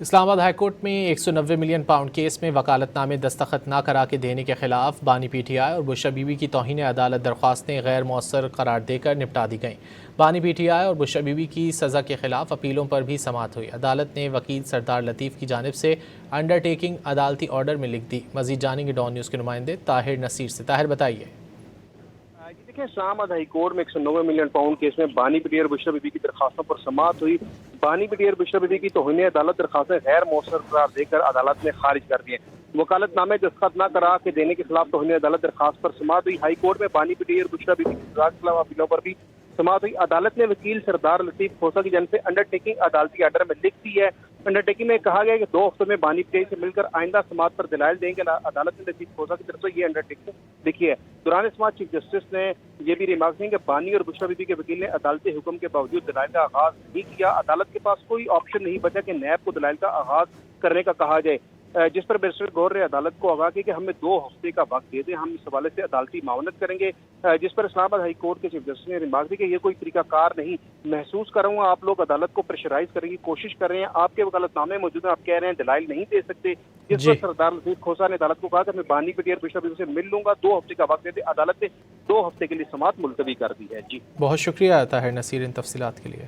Islamabad high court में 190 million pound case में वकालतनामे दस्तखत न करा के देने के खिलाफ बानी पीटीआई और बुशरा बीबी की तौहीन अदालत दरख्वास्तें गैर मौसर करार देकर निपटा दी गईं। बानी पीटीआई और बुशरा बीबी की सज़ा के खिलाफ अपीलों पर भी समाअत हुई। अदालत ने वकील सरदार लतीफ़ की जानिब से अंडरटेकिंग अदालती ऑर्डर में लिख दी। मज़ीद जानेंगे डॉन न्यूज़ के नुमाइंदे ताहिर नसीर से। ताहिर बताइए। देखिए, इस्लामाबाद हाईकोर्ट में 190 मिलियन पाउंड केस में बानी पीटीआई और बुशरा बीबी की दरखास्तों पर समाअत हुई। बानी पीटीआई और बुशरा बीबी की तौहीन अदालत दरखास्तें गैर मौसर करार देकर अदालत ने खारिज कर दिए। वकालतनामे दस्तखत न करा के देने के खिलाफ तौहीन अदालत दरखास्त पर समाअत हुई। हाईकोर्ट में बानी पीटीआई और बुशरा बीबी की सजा के खिलाफ अपीलों पर भी समाअत हुई। अदालत ने वकील सरदार लतीफ खोसा की जानिब से अंडरटेकिंग अदालती ऑर्डर में लिख दी है। अंडरटेकिंग में कहा गया कि 2 हफ्तों में बानी पीटीआई से मिलकर आइंदा समाअत पर दलाइल देंगे। अदालत ने लतीफ खोसा की तरफ से ये अंडरटेकिंग लिखी है। दौरान समाअत चीफ जस्टिस ने यह भी रिमार्क किया कि बानी और बुशरा बीबी के वकील ने अदालती हुक्म के बावजूद दलाइल का आगाज नहीं किया। अदालत के पास कोई ऑप्शन नहीं बचा कि नैब को दलाइल का आगाज करने का कहा जाए, जिस पर बैरिस्टर गौर ने अदालत को आगाह किया कि हमें 2 हफ्ते का वक्त दे दें, हम इस हवाले से अदालती मावनत करेंगे। जिस पर इस्लामाबाद हाई कोर्ट के चीफ जस्टिस ने रिमार्क दिया कि ये कोई तरीकाकार नहीं, महसूस कर रहा हूँ आप लोग अदालत को प्रेशराइज करने की कोशिश कर रहे हैं, आपके वकालतनामे मौजूद हैं, आप कह रहे हैं दलाइल नहीं दे सकते। जिस पर सरदार लतीफ खोसा ने अदालत को कहा कि मैं बानी पीटीआई और बुशरा बीबी से मिल लूंगा, 2 हफ्ते का वक्त दे दे। अदालत ने 2 हफ्ते के लिए समाअत मुलतवी कर दी है। जी बहुत शुक्रिया ताहिर नसीर इन तफसीलात के लिए।